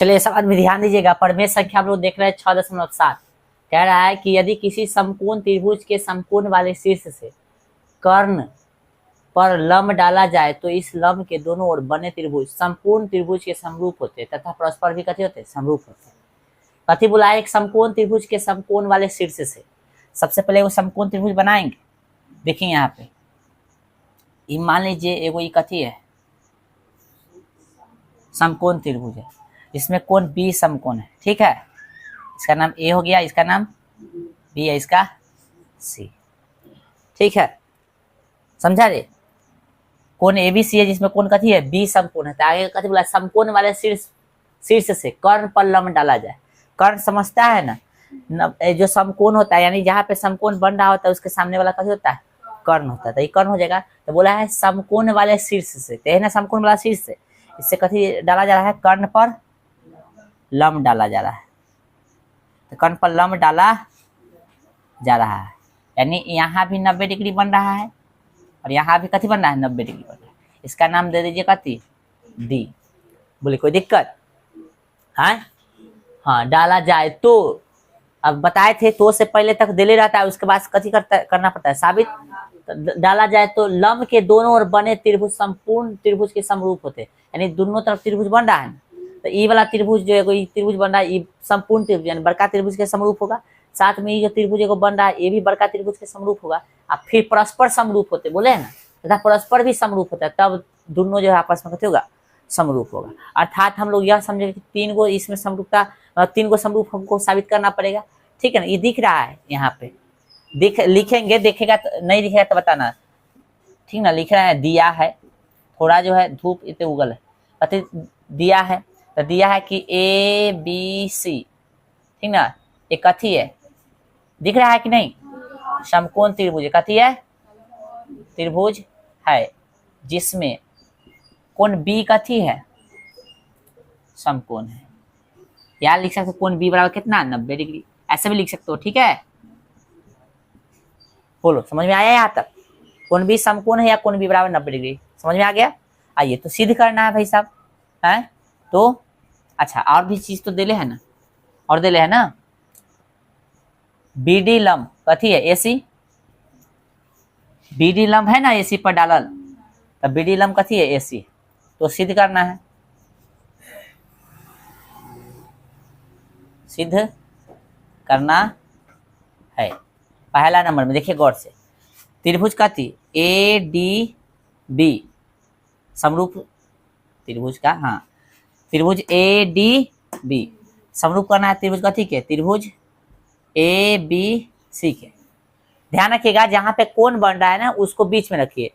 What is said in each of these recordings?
चलिए सवाल में ध्यान दीजिएगा। परमेय संख्या हम लोग देख रहे हैं 6.7। कह रहा है कि यदि किसी समकोण त्रिभुज के समकोण वाले शीर्ष से कर्ण पर लंब डाला जाए तो इस लंब के दोनों ओर बने त्रिभुज संपूर्ण त्रिभुज के समरूप होते तथा परस्पर भी कथी होते समरूप होते। कथी बोला? एक समकोण त्रिभुज के समकोण वाले शीर्ष से सबसे पहले वो समकोण त्रिभुज बनाएंगे। देखिए यहाँ पे मान लीजिए एगो कथी है समकोण त्रिभुज है, इसमें कोण बी समकोण है। ठीक है, इसका नाम ए हो गया, इसका नाम बी है, इसका सी। ठीक है, समझा रे? कोण ए बी सी है जिसमें कोण कथी है बी समकोण है। तो आगे कथी बोला? समकोण वाले शीर्ष से कर्ण पर लंब डाला जाए। कर्ण समझता है ना, जो समकोण होता है यानी जहाँ पे समकोण बन रहा होता है उसके सामने वाला कथी होता है? कर्ण होता है। तो ये कर्ण हो जाएगा। तो बोला है समकोण वाले शीर्ष से, तो है ना समकोण वाला शीर्ष से, इससे कथी डाला जा रहा है? कर्ण पर लंब डाला जा रहा है। तो कर्ण पर लंब डाला जा रहा है यानी यहाँ भी 90 डिग्री बन रहा है और यहाँ भी कथी बन रहा है? 90 डिग्री बन रहा है। इसका नाम दे दीजिए कथी? डी। बोले कोई दिक्कत? हाँ, डाला जाए तो अब बताए थे तो से पहले तक दिले रहता है, उसके बाद कथी करना पड़ता है? साबित। तो डाला जाए तो लंब के दोनों ओर बने त्रिभुज संपूर्ण त्रिभुज के समरूप होते, यानी दोनों तरफ त्रिभुज बन रहा है। तो ये वाला त्रिभुज जो है कोई त्रिभुज बन रहा है, ये संपूर्ण त्रिभुज यानी बड़का त्रिभुज के समरूप होगा। साथ में ये जो त्रिभुज को बन रहा है ये भी बड़का त्रिभुज के समरूप होगा। अब फिर परस्पर समरूप होते बोले है ना, तथा परस्पर भी समरूप होता है, तब दोनों जो है आपस में कथी होगा? समरूप होगा। अर्थात हम लोग यह समझे कि तीन गो इसमें समरूपता, तीन गो समरूप हमको साबित करना पड़ेगा। ठीक है ना, ये दिख रहा है यहाँ पे, लिखेंगे, देखेगा तो नहीं दिखेगा तो बताना। ठीक ना, लिख रहा है दिया है, थोड़ा जो है धूप इतने उगल है, कथी दिया है? तो दिया है कि ए बी सी। ठीक ना, एक कथी है दिख रहा है कि नहीं? समकोण त्रिभुज। कथी है? त्रिभुज है जिसमें कोण बी कथी है? समकोण है। यार लिख सकते कोण बी बराबर कितना? 90 डिग्री। ऐसे भी लिख सकते हो। ठीक है, बोलो समझ में आया यहाँ तक? कोण बी समकोण है या कोण बी बराबर 90 डिग्री, समझ में आ गया? आइए तो सिद्ध करना है भाई साहब। है तो अच्छा, और भी चीज तो देले है ना, और देले है ना, बीडी लंब कथी है? एसी। बीडी लंब है ना एसी पर डालल, तो बीडी लंब कथी है? एसी। तो सिद्ध करना है, सिद्ध करना है। पहला नंबर में देखिए गौर से, त्रिभुज कथी? ए डी बी समरूप त्रिभुज का, हाँ त्रिभुज ए डी बी समरूप करना है त्रिभुज कथी के? त्रिभुज ए बी सी के। ध्यान रखिएगा जहाँ पे कोण बन रहा है ना उसको बीच में रखिए।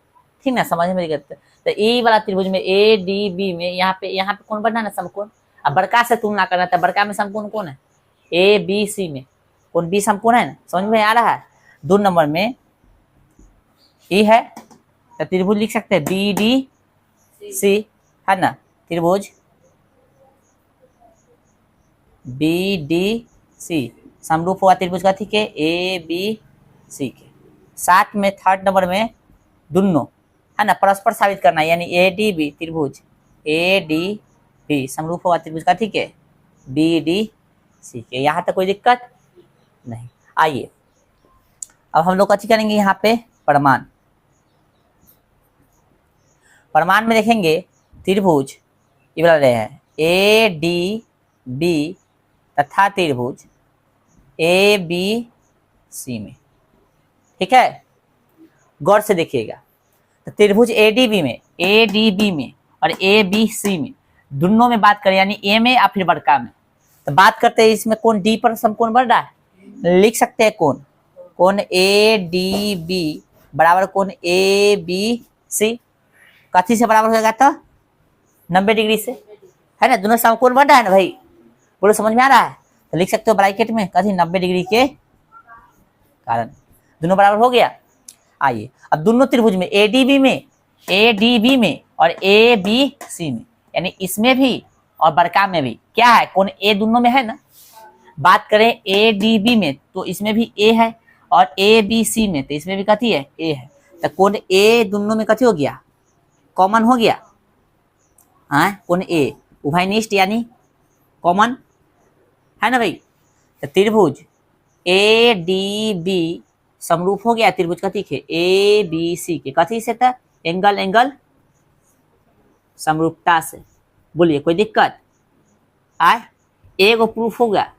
ठीक ना, समझ में दिक्कत? तो ए वाला त्रिभुज में ए डी बी में यहाँ पे कोण बनना है ना समकोण। अब बड़का से तुलना करना था, बड़का में समकोण कौन है? ए बी सी में कोण बी समकोण है ना, समझ में आ रहा है? 2 नंबर में ए है तो त्रिभुज लिख सकते हैं बी डी सी, है ना? त्रिभुज बी डी सी समरूप हुआ त्रिभुज कथी के? ए बी सी के। साथ में 3rd नंबर में दोनों है ना परस्पर साबित करना, यानी ए डी बी त्रिभुज ए डी बी समरूप हुआ त्रिभुज कथी के? बी डी सी के। यहाँ तक कोई दिक्कत नहीं। आइए अब हम लोग कथी करेंगे यहाँ पे? प्रमाण। प्रमाण में देखेंगे त्रिभुज ये बता रहे हैं ए डी बी तथा त्रिभुज ए बी सी में। ठीक है, गौर से देखिएगा। तो त्रिभुज ए डी बी में और ए बी सी में दोनों में बात करें, यानी ए में या फिर बड़का में, तो बात करते हैं इसमें कोण डी पर समकोण बन रहा है, लिख सकते हैं कोण ए डी बी बराबर कोण ए बी सी। कथी से बराबर हो जाएगा? तो 90 डिग्री से, है ना? दोनों समकोण बन रहा है ना भाई, बोलो समझ में आ रहा है? तो लिख सकते हो ब्रैकेट में कथी? 90 डिग्री के कारण दोनों बराबर हो गया। आइए अब दोनों त्रिभुज में ए डी बी में और ए बी सी में, यानी इसमें भी और बड़का में भी क्या है? कोण ए दोनों में है ना। बात करें ए डी बी में तो इसमें भी ए है और ए बी सी में तो इसमें भी कथी है? ए है। तो कोण ए दोनों में कथी हो गया? कॉमन हो गया। हाँ, कोण ए उभयनिष्ठ यानी कॉमन है ना भाई। तो त्रिभुज ए डी बी समरूप हो गया त्रिभुज कथी के ए बी सी के, कथी से था एंगल एंगल समरूपता से। बोलिए कोई दिक्कत आए, एगो प्रूफ हो गया,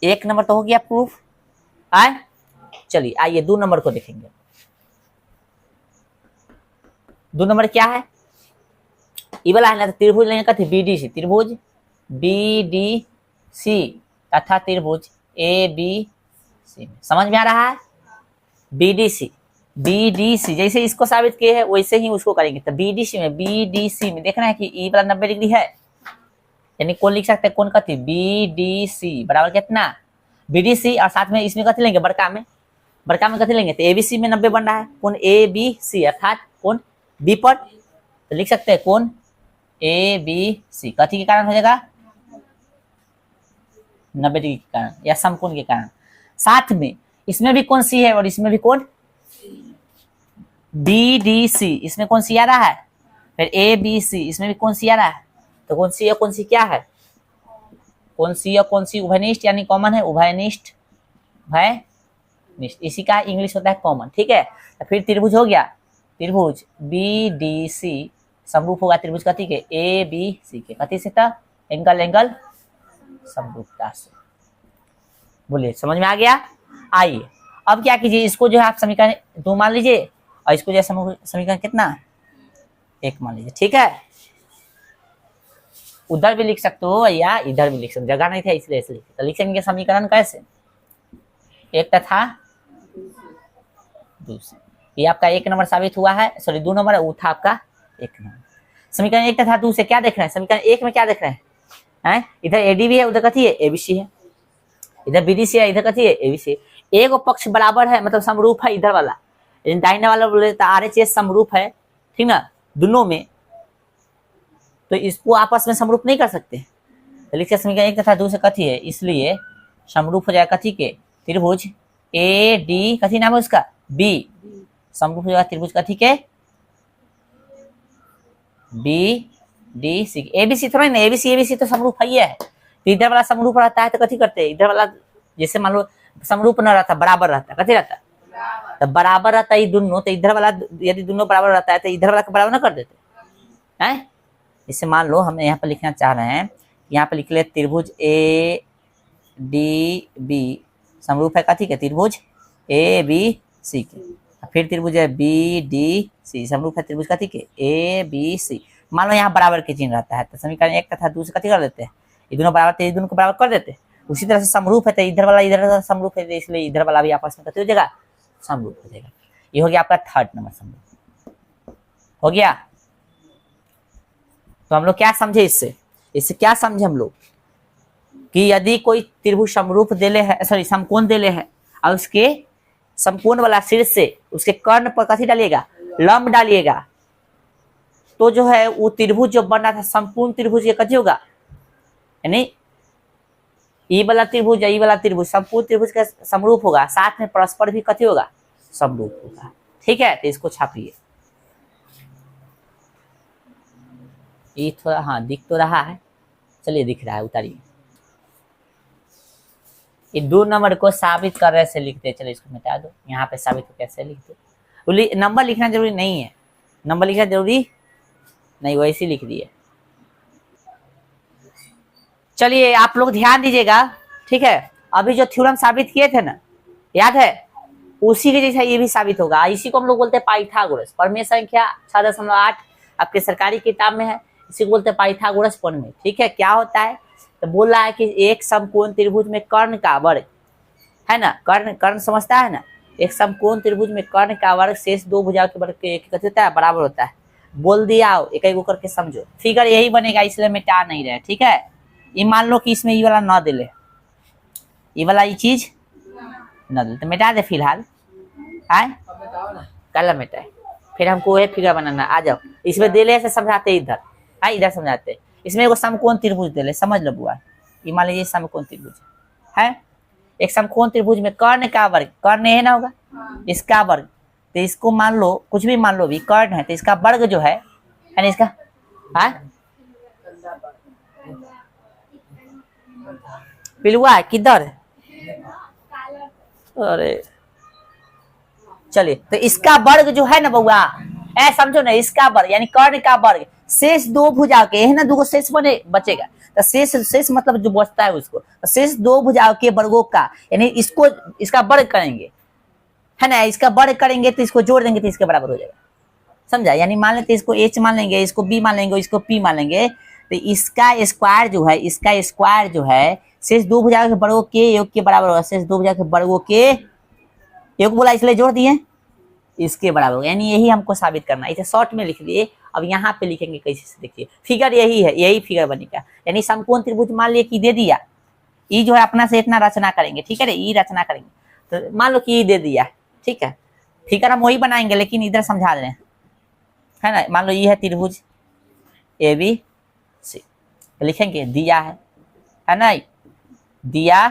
एक नंबर तो हो गया प्रूफ आए। चलिए आइए 2 नंबर को देखेंगे। 2 नंबर क्या है, ये वाला है ना, तो त्रिभुज लेंगे कथी बीडीसी, त्रिभुज बीडीसी तथा त्रिभुज ए बी सी। समझ में आ रहा है, बीडीसी बीडीसी जैसे इसको साबित किए है वैसे ही उसको करेंगे। तो बीडीसी में देखना है कि ई वाला 90 डिग्री है, यानी कौन लिख सकते हैं, कौन कथी बीडीसी बराबर कितना बीडीसी, और साथ में इसमें कथी लेंगे बड़का में कथी लेंगे, तो एबीसी में 90 बन रहा है, कौन ए बी सी अर्थात कौन बी पर, तो लिख सकते हैं कौन ए बी सी कथी के कारण हो जाएगा 90 डिग्री के कारण या समकोण के कारण। साथ में इसमें भी कौन सी है और इसमें भी कौन बी डी सी, इसमें कौन सी आ रहा है, फिर ए बी सी इसमें भी कौन सी आ रहा है, तो कौन सी और कौन सी क्या है, कौन सी और कौन सी उभयनिष्ठ यानी कॉमन है, उभयनिष्ठ इसी का इंग्लिश होता है कॉमन। ठीक है, तो फिर त्रिभुज हो गया, त्रिभुज बी डी सी समरूप होगा त्रिभुज कथी के ए बी सी के, कथी से था एंगल एंगल समरूपता से। बोलिए समझ में आ गया। आइए अब क्या कीजिए, इसको जो है आप समीकरण 2 मान लीजिए और इसको जो है समीकरण कितना 1 मान लीजिए। ठीक है, उधर भी लिख सकते हो या इधर भी लिख सकते, जगह नहीं था इसलिए तो लिखेंगे समीकरण कैसे, एक तथा दूसरे। ये आपका 1 नंबर साबित हुआ है, सॉरी 2 नंबर है, वो था आपका 1 नंबर। समीकरण 1 तथा 2 से क्या देख रहे हैं, समीकरण 1 में क्या देख रहे हैं, इधर एडीबी है उधर कथी है एबीसी है, इधर बीडीसी है इधर कथी है एबीसी। एक पक्ष बराबर है मतलब समरूप है इधर वाला, दाहिने वाला बोले तो आरएचएस समरूप है, ठीक ना दोनों में, तो इसको आपस में समरूप नहीं कर सकते। तो लिखिए समीकरण 1 तथा 2 से कथी है, इसलिए समरूप हो जाएगा कथी के त्रिभुज ए डी कथी नाम है उसका बी, समरूप हो जाएगा त्रिभुज कथी के बी डी सी। एबीसी थोड़ा ना, एबीसी तो समरूप है ही है, तो इधर वाला समरूप रहता है तो कथी करते हैं, इधर वाला जैसे मान लो समरूप न रहता बराबर रहता कथी रहता, तो बराबर रहता है दोनों, तो इधर वाला यदि दोनों बराबर रहता है तो इधर वाला को बराबर ना कर देते हैं। इसे मान लो हम यहाँ पर लिखना चाह रहे हैं, यहाँ पर लिख ले त्रिभुज ए डी बी समरूप है कथी के त्रिभुज ए बी सी के, फिर त्रिभुज है बी डी सी समरूप है त्रिभुज कथी के ए बी सी। मान लो यहाँ बराबर के चिन्ह रहता है तो समीकरण 1 तथा 2 से कथी कर देते हैं, ये दोनों बराबर थे, ये दोनों को बराबर कर देते हैं। उसी तरह से समरूप है तो इधर वाला इधर समरूप है, इसलिए इधर वाला भी आपस में कथी हो जाएगा समरूप हो जाएगा। ये हो गया आपका 3rd नंबर समरूप हो गया। तो हम लोग क्या समझे इससे क्या समझे हम लोग कि यदि कोई त्रिभुज समरूप देले है, सॉरी समकोण देले है और उसके समकोण वाला शीर्ष से उसके कर्ण पर कथी डालिएगा लंब डालिएगा, तो जो है वो त्रिभुज जो बन रहा था संपूर्ण त्रिभुज ये कथी होगा, यानी ई वाला त्रिभुज या ई वाला त्रिभुज संपूर्ण त्रिभुज का समरूप होगा, साथ में परस्पर भी कथी होगा समरूप होगा। ठीक है, तो इसको छापिए। ये थोड़ा हाँ दिख तो रहा है, चलिए दिख रहा है उतारिए। ये 2 नंबर को साबित कर रहे से लिखते, चलो इसको मिटा दो, यहाँ पे साबित हो कैसे लिख दो। नंबर लिखना जरूरी नहीं है, नंबर लिखना जरूरी नहीं, वैसे लिख दिए। चलिए आप लोग ध्यान दीजिएगा, ठीक है। अभी जो थ्योरम साबित किए थे ना, याद है, उसी के जैसा ये भी साबित होगा। इसी को हम लोग बोलते हैं पाइथागोरस। प्रमेय संख्या 6.8 आपके सरकारी किताब में है, इसी को बोलते हैं पाइथागोरस प्रमेय। ठीक है, क्या होता है तो बोल रहा है कि एक समकोण त्रिभुज में कर्ण का वर्ग है ना, कर्ण समझता है ना, एक समकोण त्रिभुज में कर्ण का वर्ग शेष 2 भुजाओं के वर्ग के एक होता है बराबर होता है। बोल दिया, एक एक करके समझो, फिगर यही बनेगा, इसलिए मिटा नहीं रहे। ठीक है, ये मान लो कि इसमें ये वाला न दे ले, ये वाला ये चीज न दे तो मिटा दे फिलहाल, आए कल मिटाए, फिर हमको वही फिगर बनाना। आ जाओ, इसमें दे ले से समझाते इधर, हाँ इधर समझाते। इसमें एगो समकोण त्रिभुज दे ले, समझ लो बुआ, ये मान लीजिए समकोण त्रिभुज है, एक समकोण त्रिभुज में कर्ण का वर्ग, कर्ण है ना होगा इसका वर्ग, तो इसको मान लो कुछ भी मान लो भी कर्ण है तो इसका वर्ग जो है ना इसका, हाँ पिलुआ किधर? अरे चलिए, तो इसका वर्ग जो है ना बउआ, ऐ समझो ना, इसका वर्ग यानी कर्ण का वर्ग शेष दो भुजा के है ना, दो शेष बने बचेगा, तो शेष शेष मतलब जो बचता है उसको, तो शेष दो भुजाओं के वर्गों का यानी इसको इसका वर्ग करेंगे है ना, इसका वर्ग करेंगे तो इसको जोड़ देंगे तो इसके बराबर हो जाएगा। समझा? यानी मान लेते इसको एच मान लेंगे, इसको बी मान लेंगे, इसको पी मान लेंगे, तो इसका स्क्वायर जो है, इसका स्क्वायर जो है शेष दो भुजाओं के वर्गों के योग के बराबर होगा। शेष दो भुजा के वर्गों के योग बोला इसलिए जोड़ दिए, इसके बराबर होगा। यानी यही हमको साबित करना है। इसे शॉर्ट में लिख दिए, अब यहाँ पे लिखेंगे कैसे से, देखिए फिगर यही है, यही फिगर बनेगा। यानी समकोण त्रिभुज मान लिया कि दे दिया, ई जो है अपना से इतना रचना करेंगे, ठीक है रे, ई रचना करेंगे, तो मान लो कि ई दे दिया, ठीक है, फिगर हम वही बनाएंगे लेकिन इधर समझा दे रहे हैं, है ना। मान लो ये है त्रिभुज ए बी सी, तो लिखेंगे दिया है ना, दिया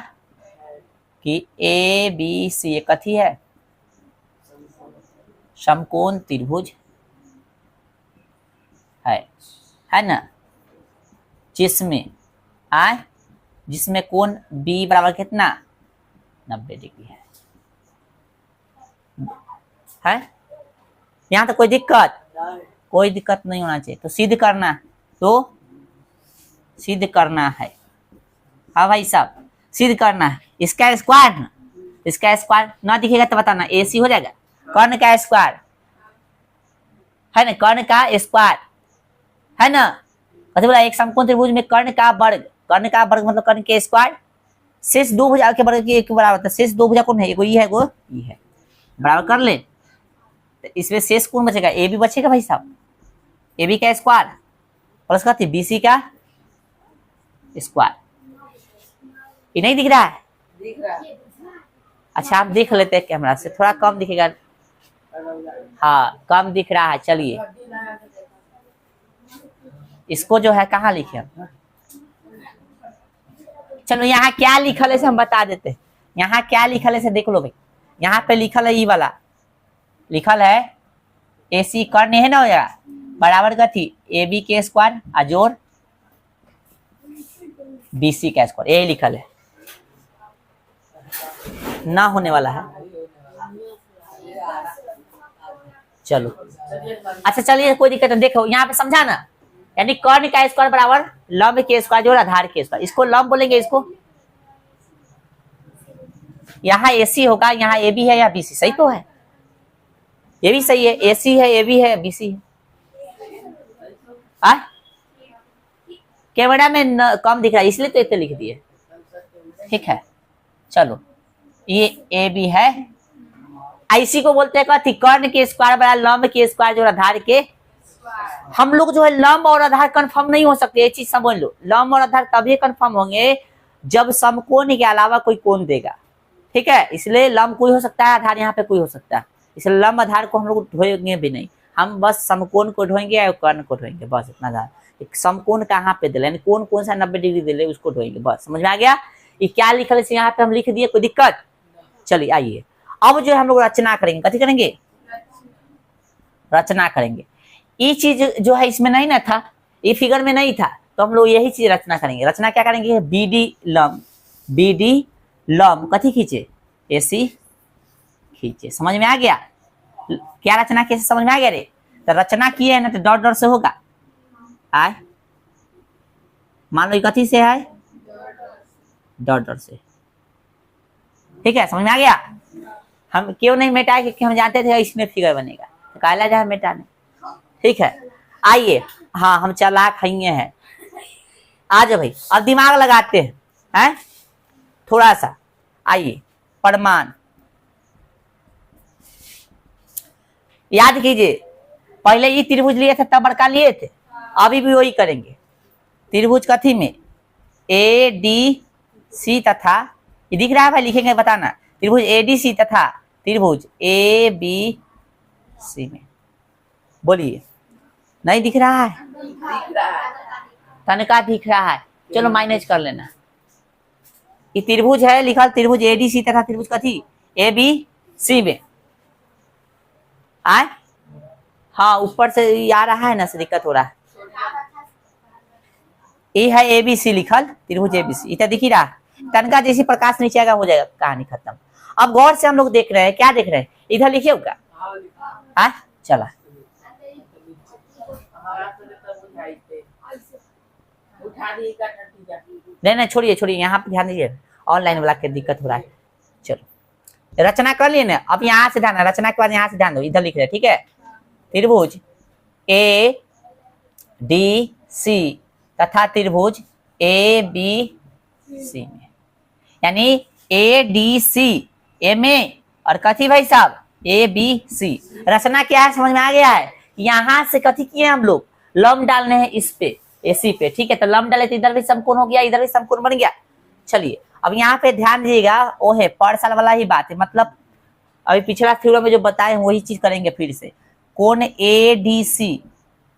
कि ए बी सी एक कथी है, समकोण त्रिभुज है ना, जिसमें जिसमें कोण बी बराबर कितना 90 डिग्री है। यहाँ तो कोई दिक्कत नहीं होना चाहिए। तो सिद्ध करना है, हाँ भाई साहब, सिद्ध करना है। इसका स्क्वायर ना दिखेगा तो बताना, AC हो जाएगा। कर्ण का स्क्वायर है ना, कर्ण का स्क्वायर है ना, कथी बोला, एक समकोण त्रिभुज में कर्ण का वर्ग मतलब कर्ण के स्क्वायर, शेष दो भुजा के वर्ग के एक बराबर होता है। शेष दो भुजा कौन है, एगो ई है, एगो ई है, बराबर कर ले, तो इसमें शेष कौन बचेगा, ए बी बचेगा भाई साहब, ए बी का स्क्वायर प्लस कथी BC का स्क्वायर। ये नहीं दिख रहा है? दिख रहा है। अच्छा आप देख लेते हैं कैमरा से, थोड़ा कम दिखेगा, हाँ कम दिख रहा है। चलिए इसको जो है कहाँ लिखे, चलो यहाँ क्या लिखल है से हम बता देते हैं। यहाँ क्या लिखल है से देख लो भाई, यहाँ पे लिखल है ई वाला, लिखल है AC कर्ण है ना, हो जाएगा बराबर कथी AB के स्क्वायर अजोड़ BC का स्क्वायर, यही लिखल है, ना होने वाला है। चलो अच्छा चलिए कोई दिक्कत नहीं, देखो यहाँ पे समझा ना, यानी कर्ण का स्क्वायर बराबर लंब के स्क्वायर जोड़ आधार के स्क्वायर, इसको लंब बोलेंगे, इसको यहाँ AC होगा, यहाँ AB है या BC, सही तो है, ये भी सही है, AC है, AB है, BC है। कैमरा में कम दिख रहा है इसलिए तो इतने लिख दिए, ठीक है। चलो ये AB है, IC को बोलते हैं कथी, कर्ण के स्क्वायर बराबर लंब के स्क्वायर जो आधार के। हम लोग जो है लंब और आधार कंफर्म नहीं हो सकते, ये चीज समझ लो। लंब और आधार तभी कंफर्म होंगे जब समकोण के अलावा कोई कोण देगा, ठीक है। इसलिए लंब कोई हो सकता है, आधार यहाँ पे कोई हो सकता है, इसलिए लंब आधार को हम लोग ढोएंगे भी नहीं, हम बस समकोण को ढोएंगे और कर्ण को ढोएंगे, बस इतना आधार। समकोण कहाँ पे दिले, कौन सा 90 डिग्री दिले उसको ढोएंगे, बस समझ में आ गया। ये क्या लिखल है यहाँ पे हम लिख दिए, कोई दिक्कत? चलिए आइए अब जो हम लोग रचना करेंगे, कथी करेंगे, रचना करेंगे। ये चीज जो है इसमें नहीं ना था, ये फिगर में नहीं था, तो हम लोग यही चीज रचना करेंगे। रचना क्या करेंगे, BD लंब कथी खींचे, AC खींचे। समझ में आ गया क्या रचना कैसे, समझ में आ गया रे। तो रचना किए है ना तो डॉट डॉट से होगा, आए मान लो कथी से है, डॉट डॉट से, ठीक है। समझ में आ गया। हम क्यों नहीं मिटाए, क्योंकि हम जानते थे इसमें फिगर बनेगा, तो काला जा मिटाने, ठीक है। आइए, हाँ हम चालाक हैं, आ जाओ भाई, अब दिमाग लगाते हैं थोड़ा सा। आइए प्रमाण याद कीजिए, पहले ये त्रिभुज लिए थे तब बड़का लिए थे, अभी भी वही करेंगे। त्रिभुज कथी में ADC तथा, ये दिख रहा है भाई, लिखेंगे बताना, त्रिभुज ADC तथा त्रिभुज ABC में, बोलिए नहीं दिख रहा है, तनका दिख रहा है, चलो माइनस कर लेना। ये त्रिभुज है लिखा, त्रिभुज ADC तथा त्रिभुज कथी ABC में, आए हाँ ऊपर से आ रहा है ना, से दिक्कत हो रहा है। ए है ABC लिखल, त्रिभुज ABC इतना दिख ही रहा। तनका जैसी प्रकाश नीचे आएगा हो जाएगा, कहानी खत्म। अब गौर से हम लोग देख रहे हैं, क्या देख रहे हैं, इधर लिखे होगा। हाँ चला, नहीं छोड़िए छोड़िए, यहाँ पे ध्यान दीजिए, ऑनलाइन वाला के दिक्कत हो रहा है। चलो रचना कर लिए ना, अब यहाँ से ध्यान, रचना के बाद यहाँ से ध्यान दो, इधर लिख रहे हैं, ठीक है। त्रिभुज ADC तथा त्रिभुज ABC में, यानी ADC ए में और कथी भाई साहब ABC। रचना क्या है समझ में आ गया है। यहाँ से कथी किए हम लोग, लंब डालने हैं इस पे AC पे, ठीक है। तो लंब डाले तो इधर भी समकोण हो गया, इधर भी समकोण बन गया। चलिए अब यहाँ पे ध्यान दीजिएगा, वो है पाठशाला वाला ही बात है, मतलब अभी पिछला थ्योरम में जो बताए वही चीज करेंगे फिर से। कोण ADC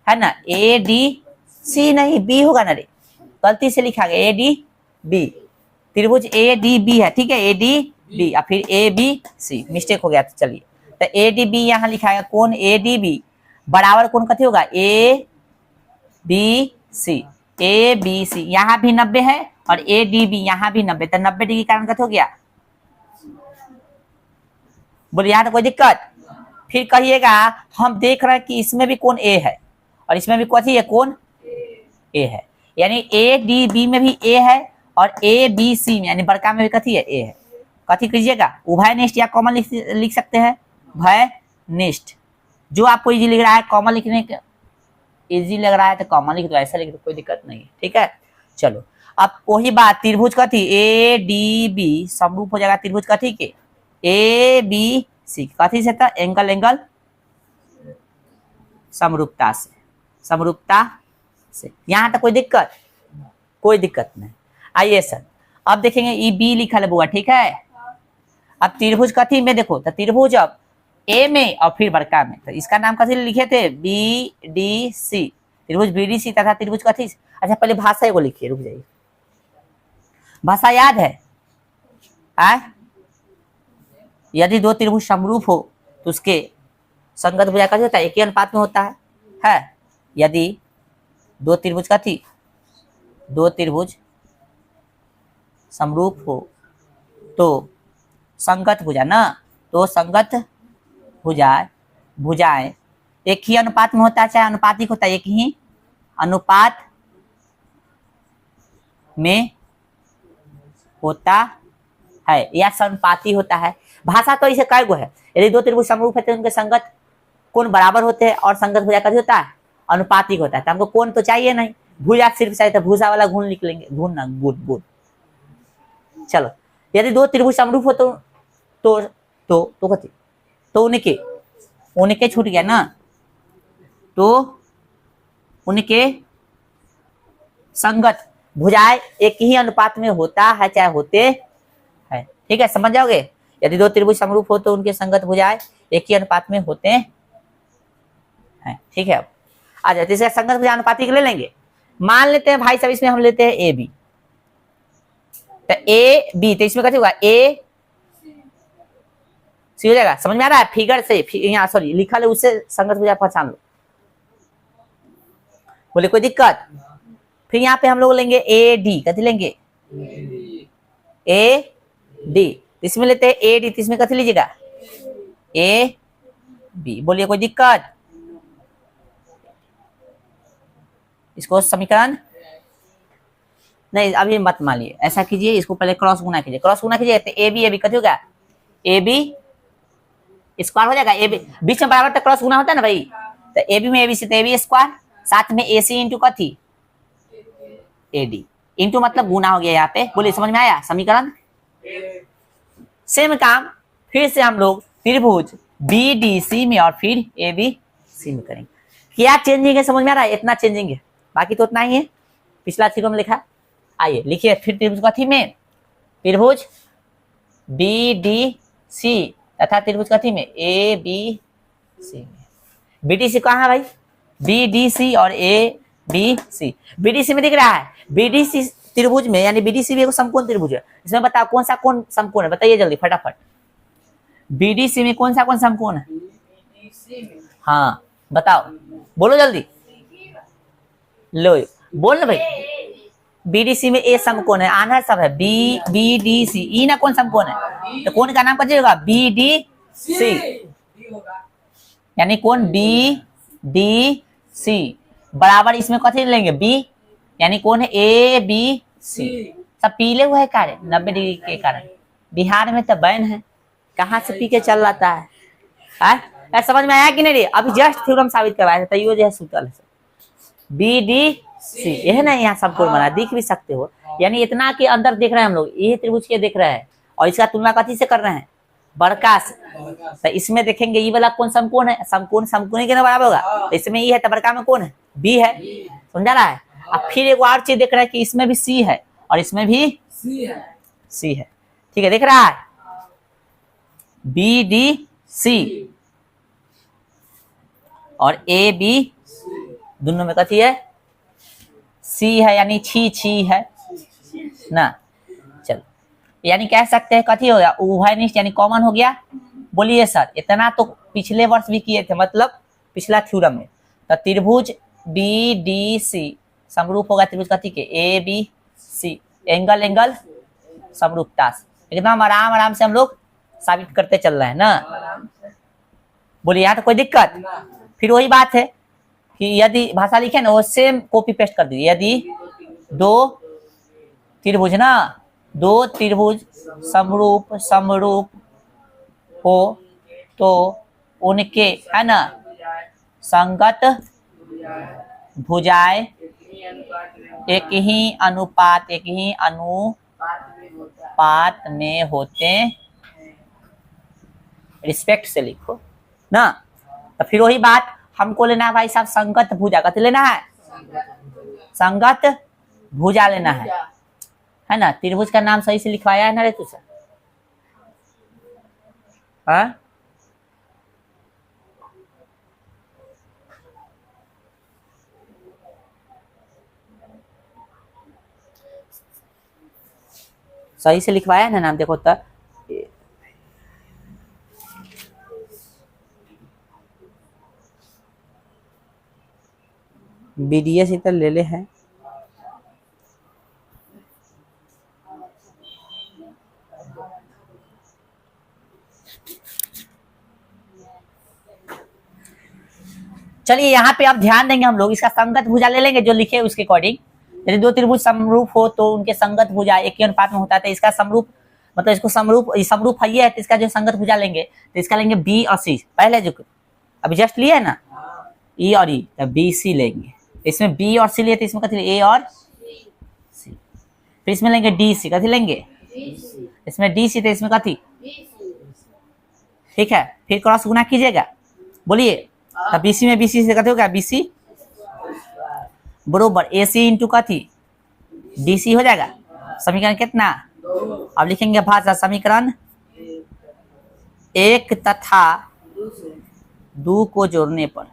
है ना, ADC नहीं B होगा ना रे, गलती से लिखा गया ADB, त्रिभुज ADB है, ठीक है, ADB और फिर ABC मिस्टेक हो गया। तो चलिए तो ADB यहाँ लिखा है, कोण ADB बराबर कोण कथी होगा ABC यहाँ भी 90 है और ADB यहाँ भी 90, तो 90 डिग्री कारण कथी हो गया, बोलिए यहाँ तो कोई दिक्कत। फिर कहिएगा हम देख रहे हैं कि इसमें भी कोण A है और इसमें भी कथी है, कोण A है, यानी ADB में भी A है और ABC में यानी बड़का में भी कथी है, A है। कथी कीजिएगा, उभयनिष्ठ या कॉमन लिख सकते हैं, भयनिष्ठ, जो आपको इजी लिख रहा है कॉमन लिखने का इजी लग रहा है तो कॉमन लिख दो, ऐसा लिख दो, कोई दिक्कत नहीं है, ठीक है। चलो अब वही बात, त्रिभुज कथी ADB समरूप हो जाएगा त्रिभुज कथी के ABC, कथी से था, एंगल एंगल समरूपता से, समरूपता से। यहाँ तक कोई दिक्कत, कोई दिक्कत नहीं। आइए सर अब देखेंगे ई B लिखा है बुआ, ठीक है। अब त्रिभुज कथी में देखो, तो त्रिभुज अब A में और फिर बड़का में, तो इसका नाम कथी लिखे थे, BDC, त्रिभुज BDC तथा त्रिभुज कथी। अच्छा पहले भाषा को लिखिए, रुक जाइए, भाषा याद है। यदि दो त्रिभुज समरूप हो तो उसके संगत भुजा कथी होता है, एक ही अनुपात में होता है। यदि दो त्रिभुज कथी, दो त्रिभुज समरूप हो तो संगत भुजा ना, तो संगत भुजाएं एक ही अनुपात में होता है, चाहे अनुपातिक होता है, एक ही अनुपात में होता है या समानुपाती होता है। भाषा तो इसे काय गो है, यदि दो त्रिभुज समरूप है तो उनके संगत कोण बराबर होते हैं और संगत भुजा कथी होता है, अनुपातिक होता है। तो हमको कोण तो चाहिए नहीं, भुजा सिर्फ चाहिए, तो भुजा वाला गुण लिख लेंगे, गुण ना गुण गुण। चलो यदि दो त्रिभुज समरूप हो तो कथी, तो उनके छूट गया ना, तो उनके संगत भुजाएं एक ही अनुपात में होता है, चाहे होते हैं, ठीक है, समझ जाओगे। यदि दो त्रिभुज समरूप हो तो उनके संगत भुजाएं एक ही अनुपात में होते हैं, ठीक है। अब आ जाए, इसका संगत भुजा अनुपातिक ले लेंगे। मान लेते हैं भाई साहब इसमें हम लेते हैं AB, तो AB, तो इसमें कथी होगा AC हो जाएगा, समझ में आ रहा है, फिगर से यहाँ सॉरी लिखा ले उससे संगत भुजा पहचान लो, बोले कोई दिक्कत। फिर यहाँ पे हम लोग लेंगे AD, कथी लेंगे AD, इसमें लेते हैं AD, तो इसमें कथी लीजिएगा AB, बोलिए कोई दिक्कत। इसको समीकरण नहीं अभी मत मानिए, ऐसा कीजिए, इसको पहले क्रॉस गुना कीजिए, क्रॉस गुना कीजिए तो AB कथी होगा, AB स्क्वायर हो जाएगा, AB बीच में बराबर तक क्रॉस गुना होता है ना भाई, तो AB में ABC, तो AB स्क्वायर, साथ में AC इंटू कथी AD, इंटू मतलब गुना हो गया यहाँ पे, बोलिए समझ में आया समीकरण। सेम काम फिर से हम लोग त्रिभुज BDC में और फिर ABC में करेंगे। क्या चेंजिंग है समझ में आ रहा है, इतना चेंजिंग है, बाकी तो उतना ही है, पिछला थ्योरम में लिखा। आइए लिखिए फिर त्रिभुज कथी में, त्रिभुज BDC तथा त्रिभुज कथी में ABC में। BDC कहाँ है भाई, BDC और ABC, BDC में दिख रहा है, BDC त्रिभुज में यानी BDC भी एक समकोण त्रिभुज है। इसमें बताओ कौन सा कौन समकोण है, बताइए जल्दी फटाफट। BDC में कौन सा कौन समकोण है, हाँ बताओ, बोलो जल्दी, लो बोल ना भाई, बीडीसी में ए समकोण है, आना सब है, बी बी डी सी, ई ना कौन समकोण है, तो कोण का नाम क्या होगा, बी डी सी, यानी कौन बी डी सी बराबर इसमें कथी लेंगे बी, यानी कौन है ए बी सी। सब पीले हुए है कार्य 90 डिग्री के कारण, बिहार में तो बैन है, कहाँ से पी के चल रहा है, समझ में आया कि नहीं रे, अभी जस्ट थ्योरम साबित करवाया था, तैयो जो है सूत्र है बी डी सी, यह ना यहाँ सब बना दिख भी सकते हो, यानी इतना के अंदर देख रहे हैं हम लोग, ये त्रिभुज के देख रहे हैं और इसका तुलना कथी से कर रहे हैं, बड़का से, तो इसमें देखेंगे ये वाला कौन समकोण है, समकोण समकोण के ना बराबर होगा, तो इसमें ये है तो बड़का में कौन है, बी है, समझा रहा है। अब फिर एक और चीज देख रहा है कि इसमें भी सी है और इसमें भी सी है, ठीक है, देख रहा है बी डी सी और ए बी दोनों में कथी है, सी है, यानी छी छी है ना, चलो यानी कह सकते हैं कथी हो गया, उभयनिष्ठ यानी कॉमन हो गया। बोलिए सर इतना तो पिछले वर्ष भी किए थे, मतलब पिछला थ्योरम में, तो त्रिभुज बी डी सी समरूप होगा त्रिभुज कथी के, A B C, angle angle समरूपता, एकदम आराम आराम से हम लोग साबित करते चल रहे हैं ना। बोलिए यहाँ तो कोई दिक्कत, फिर वही बात है कि यदि भाषा लिखे ना वो सेम कॉपी पेस्ट कर दीजिए, यदि दो त्रिभुज ना, दो त्रिभुज समरूप हो तो उनके है ना संगत भुजाएं एक ही अनुपात में होते, रिस्पेक्ट से लिखो ना, तो फिर वही बात हमको लेना है भाई साहब, संगत भुजा कथी लेना है, संगत भुजा लेना है ना, त्रिभुज का नाम सही से लिखवाया है ना रे तुझसे, हाँ सही से लिखवाया है ना नाम, देखो तो बीडीएस इधर ले ले हैं, चलिए यहाँ पे अब ध्यान देंगे हम लोग, इसका संगत भुजा ले लेंगे जो लिखे उसके अकॉर्डिंग, यदि दो त्रिभुज समरूप हो तो उनके संगत भुजा एक ही अनुपात में होता है, तो इसका समरूप मतलब इसको समरूप है, तो इसका जो संगत भुजा लेंगे तो इसका लेंगे बी और सी, पहले जो अभी जस्ट लिए है ना ई और ई, तो बी सी लेंगे, इसमें बी और सी लिए तो इसमें कथी ए और सी, फिर इसमें लेंगे डी सी, कथी लेंगे इसमें डी सी, तो इसमें कथी, ठीक है, फिर क्रॉस गुना कीजिएगा, बोलिए तो बीसी में बीसी से कथी होगा, बीसी बरोबर ए सी इंटू कथी डी सी हो जाएगा, समीकरण कितना, अब लिखेंगे भाषा समीकरण एक तथा दो को जोड़ने पर,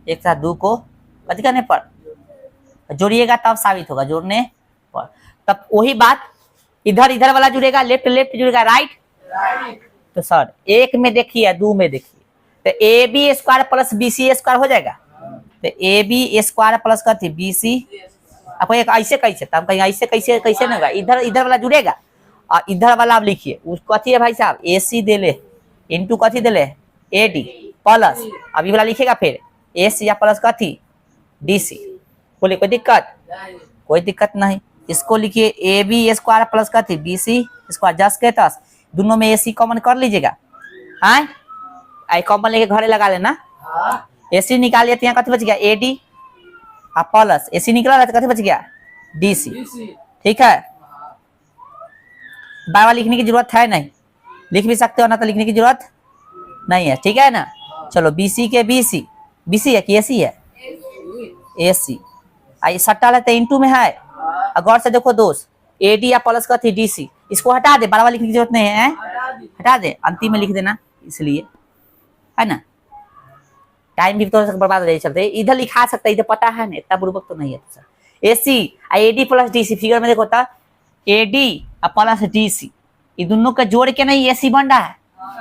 एक तथा दो को कथी करने पर जोड़िएगा तब साबित होगा, जोड़ने पर, तब वही बात इधर इधर वाला जुड़ेगा, लेफ्ट लेफ्ट जुड़ेगा, राइट, तो सर एक में देखिए दो में देखिए, तो A B square plus B C square हो जाएगा, तो ए बी स्क्वायर प्लस कथी बी सी, आपको एक ऐसे कैसे, तब कहीं ऐसे कैसे कैसे नहीं होगा, इधर इधर वाला जुड़ेगा और इधर वाला आप लिखिए उसको कथी है भाई साहब ए सी दे ले इंटू कथी दे ले ए डी प्लस, अब ये वाला लिखेगा फिर ए सी या प्लस कथी डी सी, बोले कोई दिक्कत, कोई दिक्कत नहीं, इसको लिखिए ए बी स्क्वायर प्लस कथी बी सी स्क्वायर, जस के तस दोनों में ए सी कॉमन कर लीजिएगा, हाँ आई कॉमन लेके घरे लगा लेना, ए सी निकालिए तो यहाँ कथी बच गया ए डी और प्लस ए सी निकला तो कथी बच गया डी सी, ठीक है, बार बार लिखने की जरूरत है नहीं, लिख भी सकते हो ना तो लिखने की जरूरत नहीं है, ठीक है ना। चलो बीसी के बीसी, बीसी है कि एसी है, एसी, आई सट्टा लेते इंटू में है, गौर से देखो दोस्त ए डी या प्लस का थी डीसी, इसको हटा दे, बार बार लिखने की जरूरत नहीं है, हटा दे, अंतिम में लिख देना, इसलिए है ना, टाइम भी तो बर्बाद नहीं चलते, इधर लिखा सकता है, इधर पता है ना, इतना बुर्बक तो नहीं है sir. AC AD plus DC, figure में देखो था एडी प्लस डीसी, ये दोनों का जोड़ के नहीं एसी बन रहा है,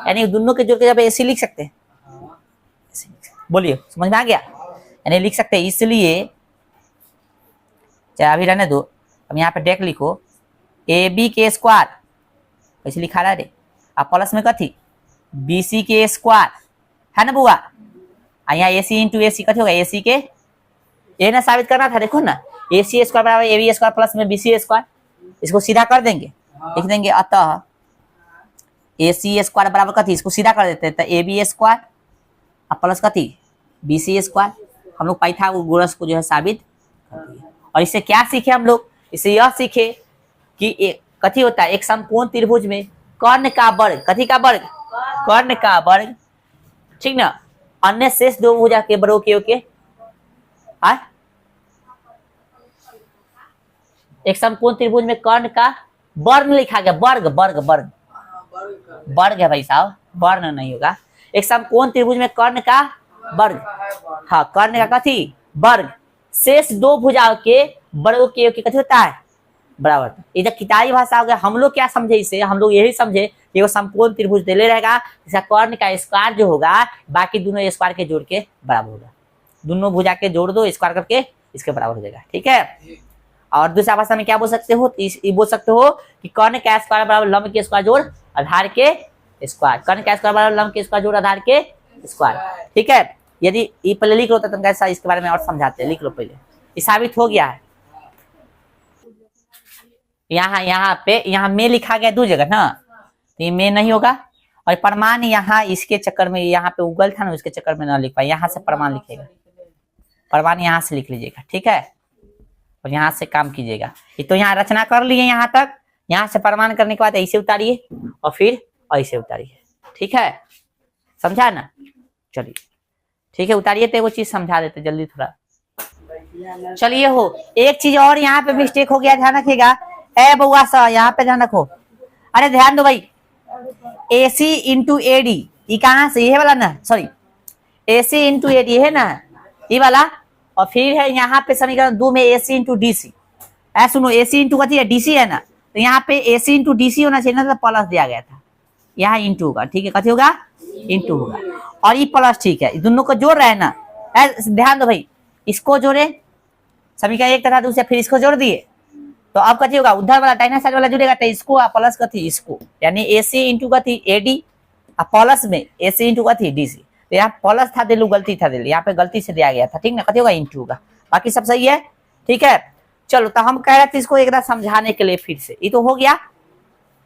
यानी दोनों के जोड़ के जब एसी लिख सकते हैं, बोलिए समझ में आ गया, यानी लिख सकते हैं, इसलिए चाहे अभी रहने दो। अब यहाँ पे डायरेक्ट लिखो ए बी के स्क्वायर, कैसे लिखा रहा रे, अब प्लस में कथी बी सी के स्क्वायर है ना बुआ, यहाँ ए सी इंटू ए सी कथी होगा ए सी के, ये ना साबित करना था, देखो ना ए सी स्क्वायर बराबर ए बी स्क्वायर प्लस में बी सी स्क्वायर, इसको सीधा कर देंगे, लिख देंगे अतः ए सी स्क्वायर बराबर कथी, इसको सीधा कर देते हैं तो ए बी स्क्वायर अब प्लस कथी बी सी स्क्वायर। हम लोग पाइथागोरस को जो है साबित कर दिए। और इससे क्या सीखे हम लोग, इससे यह सीखे कि कथी होता है एक समकोण त्रिभुज में कर्ण का वर्ग, कथी का वर्ग, कर्ण का वर्ग, ठीक ना, अन्य शेष दो भुजा के वर्गों के ओके, एक समकोण त्रिभुज में कर्ण का वर्ण लिखा गया, वर्ग वर्ग वर्ग वर्ग है भाई साहब, वर्ण नहीं होगा। एक समकोण त्रिभुज में कर्ण का वर्ग, हाँ कर्ण का कथी वर्ग, शेष दो भुजाओं के वर्गों के कथी होता है बराबर। इधर किताबी भाषा हो गया। हम लोग क्या समझे इसे, हम लोग यही समझे कि वो समकोण त्रिभुज दे ले रहेगा, इसका कर्ण का स्क्वायर जो होगा बाकी दोनों स्क्वायर के जोड़ के बराबर होगा, दोनों भुजा के जोड़ दो स्क्वायर करके इसके बराबर हो जाएगा, ठीक है। और दूसरा भाषा में क्या बोल सकते हो, बोल सकते हो कि कर्ण का स्क्वायर बराबर लंब के स्क्वायर जोड़ आधार के स्क्वायर, कर्ण का स्क्वायर बराबर लंब के स्क्वायर जोड़ आधार के स्क्वायर, ठीक है। यदि ये पहले लिख लो तो कैसा इसके बारे में और समझाते हैं, लिख लो पहले, ये साबित हो गया है। यहाँ में लिखा गया दो जगह ना, तो ये में नहीं होगा, और प्रमाण यहाँ इसके चक्कर में यहाँ पे उगल था ना, उसके चक्कर में ना लिख पाए, यहाँ से प्रमाण लिखेगा, प्रमाण यहाँ से लिख लीजिएगा, ठीक है, और यहाँ से काम कीजिएगा। ये तो यहाँ रचना कर लिए यहाँ तक, यहाँ से प्रमाण करने के बाद ऐसे उतारिए और फिर ऐसे उतारिए, ठीक है, समझा ना, चलिए ठीक है उतारिए, तो वो चीज समझा देते जल्दी थोड़ा। चलिए हो एक चीज और यहाँ पे मिस्टेक हो गया, ध्यान रखिएगा, ए बउआ सा यहाँ पे ध्यान रखो, अरे ध्यान दो भाई, ए सी इंटू ए डी, ये कहाँ से, ये वाला ना, sorry A C into A D है ना ये वाला, और फिर है यहाँ पे समीकरण 2 में ए सी इंटू डी सी, सुनो ए सी इंटू कथी है डी सी है ना, तो यहाँ पे ए सी इंटू डी सी होना चाहिए ना, तो प्लस दिया गया था, यहाँ इंटू होगा, ठीक है, कथी होगा इंटू होगा, और ये प्लस, ठीक है, दोनों को जोड़ रहे हैं ना, ध्यान दो भाई, इसको जोड़े समीकरण एक तरह दूसरे, फिर इसको जोड़ दिए, तो अब कथी होगा उधर वाला दाहिना साइड वाला जुड़ेगा, तो इसको प्लस कथी इसको, यानी ए सी इंटू कथी ए डी, प्लस में ए सी इंटू कथी डी सी, तो यहाँ प्लस था दिलू, गलती था दिल, यहाँ पे गलती से दिया गया था, ठीक ना, कथी होगा इंटू होगा, बाकी सब सही है, ठीक है। चलो तो हम कह रहे थे इसको एक बार समझाने के लिए फिर से, ये तो हो गया।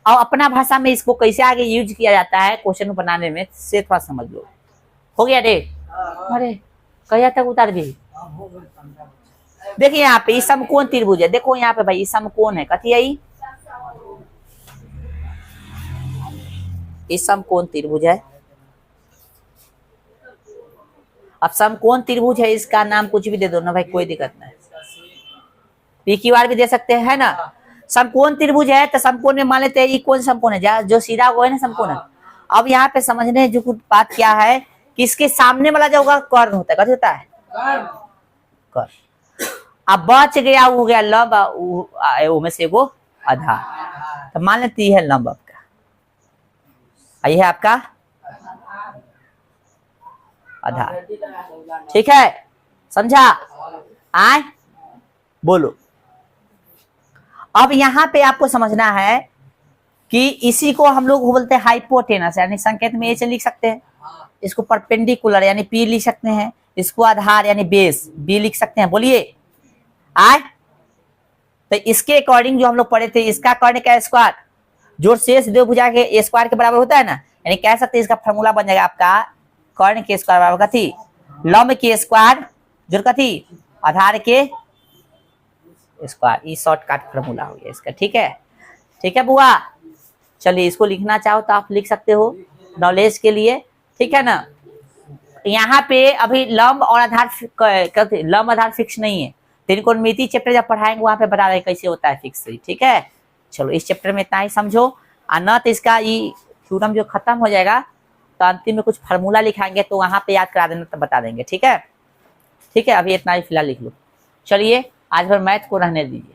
और अपना भाषा में इसको कैसे आगे यूज किया जाता है क्वेश्चन बनाने में, से थोड़ा समझ लो, हो गया रे, अरे कहिया तक उतार दी, देखिए यहाँ पे ये समकोण त्रिभुज है, देखो यहाँ पे भाई ये समकोण है, कथी है ये समकोण त्रिभुज है। अब समकोण त्रिभुज है, इसका नाम कुछ भी दे दो ना भाई, कोई दिक्कत नहीं, पी क्यू आर भी दे सकते हैं ना। समकोण त्रिभुज है तो समकोण में मान लेते हैं ये कौन समकोण है, जो सीधा वो है ना समकोण है। अब यहाँ पे समझने जो कुछ बात क्या है कि इसके सामने वाला जो होगा कर्ण होता है, कथी होता है कर्ण। अब बच गया वो हो गया लंब, वो में से वो आधार, तो मान लेते है लंब आपका, ये है आपका आधार, ठीक है, समझा, आए बोलो। अब यहाँ पे आपको समझना है कि इसी को हम लोग बोलते हैं हाइपोटेनस, यानी संकेत में ऐसे लिख सकते हैं, इसको परपेंडिकुलर यानी पी लिख सकते हैं, इसको आधार यानी बेस बी लिख सकते हैं, बोलिए आए। तो इसके अकॉर्डिंग जो हम लोग पढ़े थे, इसका कर्ण का स्क्वायर जो शेष दो भुजा के स्क्वायर के बराबर होता है ना, यानी कह सकते हैं इसका फॉर्मूला बन जाएगा आपका कर्ण के स्क्वायर बराबर कथी लंब के स्क्वायर जो कथी आधार के स्क्वायर, ये शॉर्टकट फॉर्मूला हो गया इसका, ठीक है बुआ। चलिए इसको लिखना चाहो तो आप लिख सकते हो नॉलेज के लिए, ठीक है ना। यहाँ पे अभी लंब और आधार लंब आधार फिक्स नहीं है, त्रिकोणमिति चैप्टर जब पढ़ाएंगे वहां पे बता रहे कैसे होता है फिक्स, ठीक है। चलो इस चैप्टर में इतना ही समझो, और न तो इसका ये थ्योरम जो खत्म हो जाएगा तो अंतिम में कुछ फार्मूला लिखाएंगे तो वहां पे याद करा देना तो बता देंगे, ठीक है। अभी इतना ही फिलहाल लिख लो। चलिए आज भर मैथ को रहने दीजिए।